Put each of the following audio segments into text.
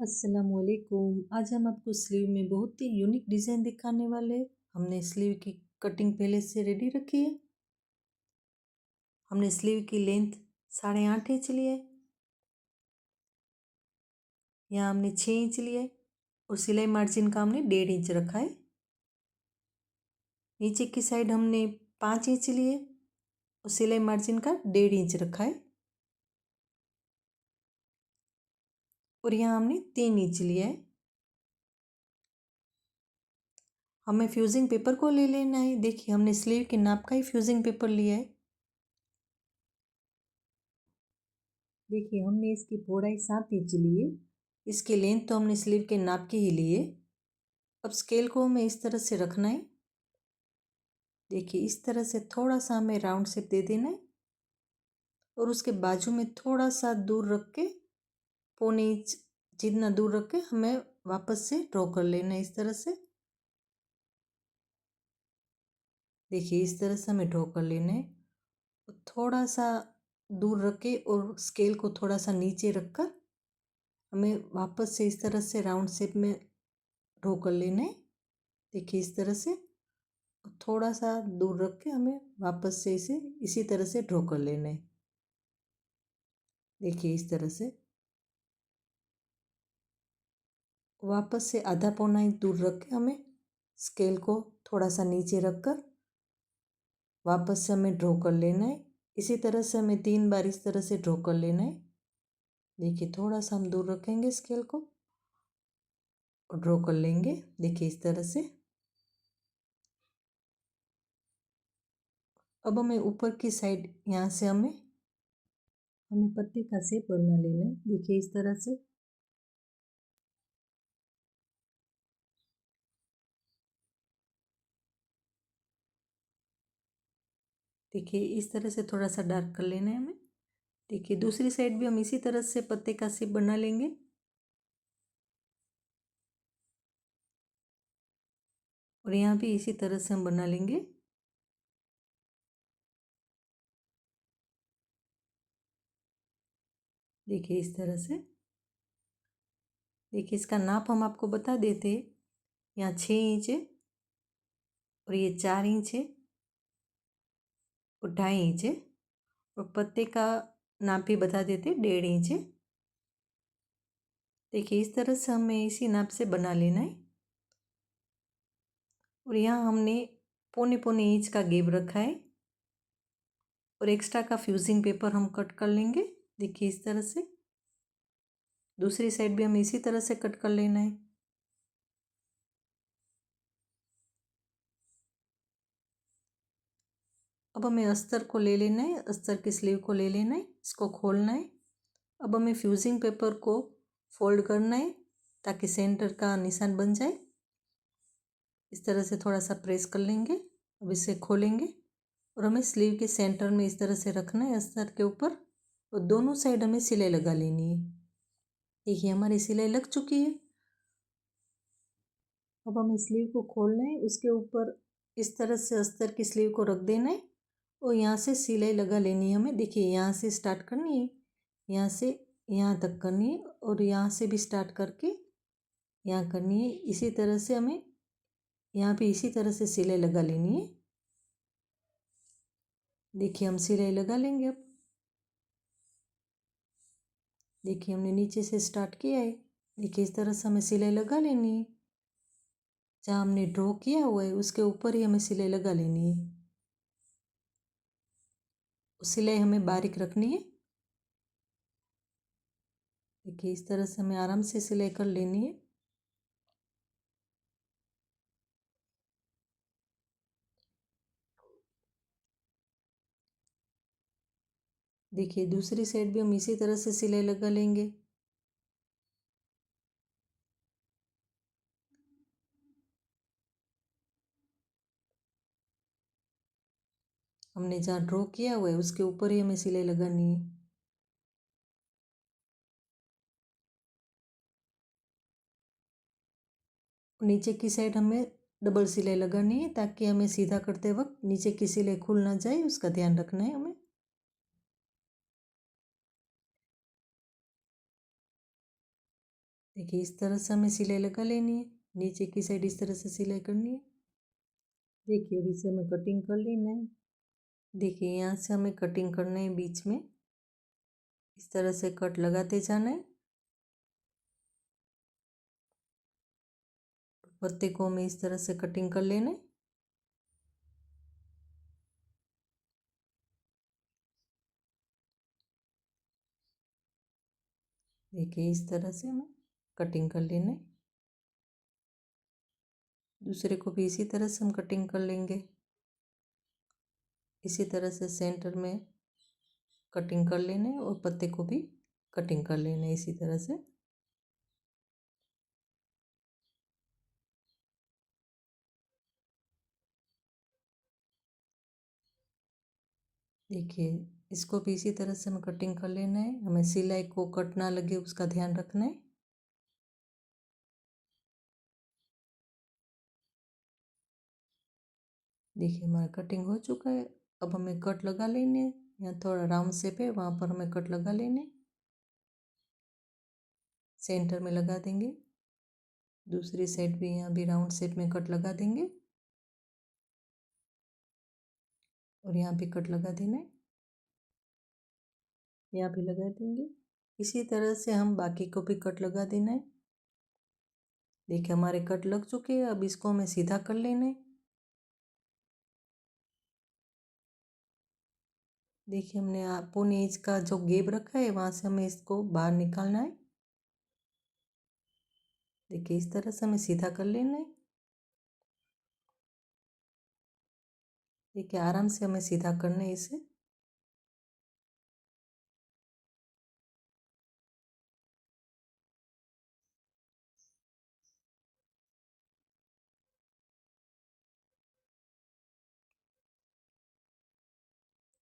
अस्सलामुअलैकुम। आज हम आपको स्लीव में बहुत ही यूनिक डिज़ाइन दिखाने वाले हैं। हमने स्लीव की कटिंग पहले से रेडी रखी है। हमने स्लीव की लेंथ 8.5 इंच ली है। यहाँ हमने 6 इंच लिया है और सिलाई मार्जिन का हमने 1.5 इंच रखा है। नीचे की साइड हमने 5 इंच लिए और सिलाई मार्जिन का 1.5 इंच रखा है। और यहाँ हमने 3 इंच लिया है। हमें फ्यूजिंग पेपर को ले लेना है। देखिए हमने स्लीव के नाप का ही फ्यूजिंग पेपर लिया है। देखिए हमने इसकी पौड़ाई 7 इंच ली है। इसकी लेंथ तो हमने स्लीव के नाप की ही ली है। अब स्केल को हमें इस तरह से रखना है। देखिए इस तरह से थोड़ा सा हमें राउंड शेप दे देना है और उसके बाजू में थोड़ा सा दूर रख के 1.25 इंच जितना दूर रख के हमें वापस से ड्रॉ कर लेना है इस तरह से। देखिए इस तरह से हमें ड्रॉ कर लेना है। थोड़ा सा दूर रख के और स्केल को थोड़ा सा नीचे रखकर हमें वापस से इस तरह से राउंड शेप में ड्रॉ कर लेना है। देखिए इस तरह से थोड़ा सा दूर रख के हमें वापस से इसे इसी तरह से ड्रॉ कर लेना है। देखिए इस तरह से वापस से आधा पौना इंच दूर रख के हमें स्केल को थोड़ा सा नीचे रखकर वापस से हमें ड्रॉ कर लेना है। इसी तरह से हमें 3 बार इस तरह से ड्रॉ कर लेना है। देखिए थोड़ा सा हम दूर रखेंगे स्केल को और ड्रॉ कर लेंगे। देखिए इस तरह से। अब हमें ऊपर की साइड यहाँ से हमें पत्ते का शेप बना लेना है। देखिए इस तरह से। देखिए इस तरह से थोड़ा सा डार्क कर लेना है हमें। देखिए दूसरी साइड भी हम इसी तरह से पत्ते का शेप बना लेंगे। और यहाँ भी इसी तरह से हम बना लेंगे। देखिए इस तरह से। देखिए इसका नाप हम आपको बता देते हैं। यहाँ 6 इंच है और ये 4 इंच है और 2.5 इंच है। और पत्ते का नाप भी बता देते 1.5 इंच है। देखिए इस तरह से हमें इसी नाप से बना लेना है। और यहाँ हमने 1.25 इंच का गैप रखा है और एक्स्ट्रा का फ्यूजिंग पेपर हम कट कर लेंगे। देखिए इस तरह से। दूसरी साइड भी हमें इसी तरह से कट कर लेना है। अब हमें अस्तर को ले लेना है। अस्तर की स्लीव को ले लेना है। इसको खोलना है। अब हमें फ्यूजिंग पेपर को फोल्ड करना है ताकि सेंटर का निशान बन जाए। इस तरह से थोड़ा सा प्रेस कर लेंगे। अब इसे खोलेंगे और हमें स्लीव के सेंटर में इस तरह से रखना है अस्तर के ऊपर। और दोनों साइड हमें सिलाई लगा लेनी है। देखिए हमारी सिलाई लग चुकी है। अब हमें स्लीव को खोलना है। उसके ऊपर इस तरह से अस्तर की स्लीव को रख देना है और यहाँ से सिलाई लगा लेनी है हमें। देखिए यहाँ से स्टार्ट करनी है, यहाँ से यहाँ तक करनी है और यहाँ से भी स्टार्ट करके यहाँ करनी है। इसी तरह से हमें यहाँ पे इसी तरह से सिलाई लगा लेनी है। देखिए हम सिलाई लगा लेंगे। अब देखिए हमने नीचे से स्टार्ट किया है। देखिए इस तरह से हमें सिलाई लगा लेनी है। जहाँ हमने ड्रॉ किया हुआ है उसके ऊपर ही हमें सिलाई लगा लेनी है। सिलाई हमें बारीक रखनी है। देखिए इस तरह से हमें आराम से सिलाई कर लेनी है। देखिए दूसरी साइड भी हम इसी तरह से सिलाई लगा लेंगे। हमने जहाँ ड्रॉ किया हुआ है उसके ऊपर ही हमें सिलाई लगानी है। नीचे की साइड हमें डबल सिलाई लगानी है ताकि हमें सीधा करते वक्त नीचे की सिलाई खुल ना जाए, उसका ध्यान रखना है हमें। देखिए इस तरह से हमें सिलाई लगा लेनी है, नीचे की साइड इस तरह से सिलाई करनी है। देखिए अब इसे हमें कटिंग कर लेना है। देखिए यहाँ से हमें कटिंग करना है, बीच में इस तरह से कट लगाते जाना है। पत्ते को हमें इस तरह से कटिंग कर लेना है। देखिए इस तरह से हमें कटिंग कर लेना है। दूसरे को भी इसी तरह से हम कटिंग कर लेंगे। इसी तरह से सेंटर में कटिंग कर लेना है और पत्ते को भी कटिंग कर लेना है इसी तरह से। देखिए इसको भी इसी तरह से हमें कटिंग कर लेना है। हमें सिलाई को कट ना लगे उसका ध्यान रखना है। देखिए हमारा कटिंग हो चुका है। अब हमें कट लगा लेने हैं। यहाँ थोड़ा राउंड शेप है, वहाँ पर हमें कट लगा लेने, सेंटर में लगा देंगे। दूसरी साइड भी यहाँ भी राउंड शेप में कट लगा देंगे और यहाँ भी कट लगा देना है, यहाँ भी लगा देंगे। इसी तरह से हम बाकी को भी कट लगा देना है। देखिए हमारे कट लग चुके हैं। अब इसको हमें सीधा कर लेना है। देखिए हमने पौने इंच का जो गैप रखा है वहाँ से हमें इसको बाहर निकालना है। देखिए इस तरह से हमें सीधा कर लेना है। देखिए आराम से हमें सीधा करना है इसे।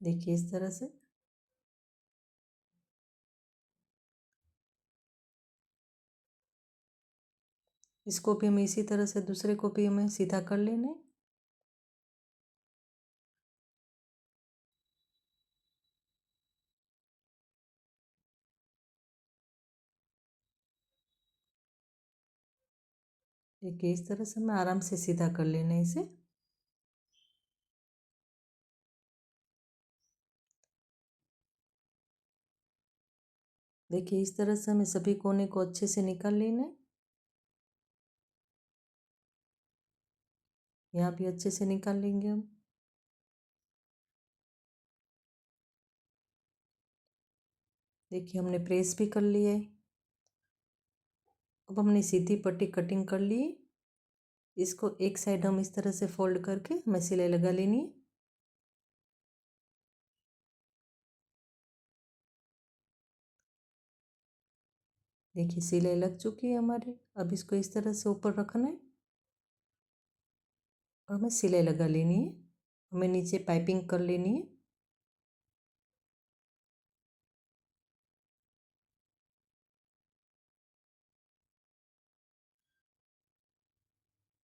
देखिए इस तरह से। इसको भी हमें इसी तरह से दूसरे को भी हमें सीधा कर लेना है। देखिए इस तरह से हमें आराम से सीधा कर लेना है इसे। देखिए इस तरह से हमें सभी कोने को अच्छे से निकाल लेना है। यहाँ भी अच्छे से निकाल लेंगे हम। देखिए हमने प्रेस भी कर लिया है। अब हमने सीधी पट्टी कटिंग कर ली है। इसको एक साइड हम इस तरह से फोल्ड करके हमें सिलाई लगा लेनी है। देखिए सिलाई लग चुकी है हमारी। अब इसको इस तरह से ऊपर रखना है और हमें सिलाई लगा लेनी है। हमें नीचे पाइपिंग कर लेनी है।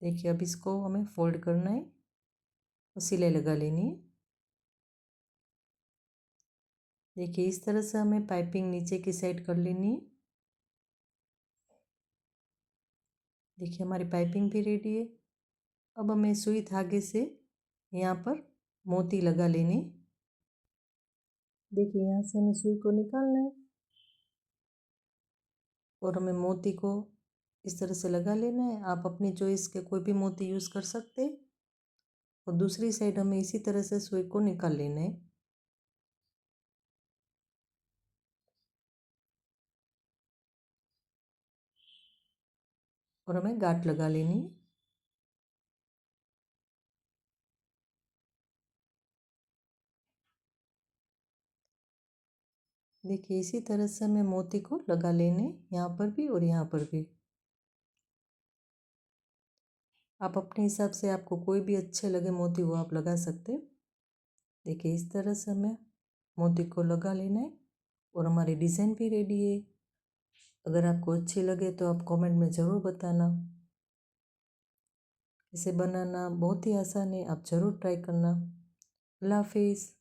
देखिए अब इसको हमें फोल्ड करना है और सिलाई लगा लेनी है। देखिए इस तरह से हमें पाइपिंग नीचे की साइड कर लेनी है। देखिए हमारी पाइपिंग भी रेडी है। अब हमें सुई धागे से यहाँ पर मोती लगा लेनी। देखिए यहाँ से हमें सुई को निकालना है और हमें मोती को इस तरह से लगा लेना है। आप अपनी चॉइस के कोई भी मोती यूज़ कर सकते हैं। और दूसरी साइड हमें इसी तरह से सुई को निकाल लेना है। और हमें गांठ लगा लेनी है। देखिए इसी तरह से हमें मोती को लगा लेने, यहाँ पर भी और यहाँ पर भी। आप अपने हिसाब से आपको कोई भी अच्छे लगे मोती वो आप लगा सकते हैं। देखिए इस तरह से हमें मोती को लगा लेना है और हमारी डिज़ाइन भी रेडी है। अगर आपको अच्छी लगे तो आप कमेंट में ज़रूर बताना। इसे बनाना बहुत ही आसान है, आप ज़रूर ट्राई करना। अल्लाह हाफिज़।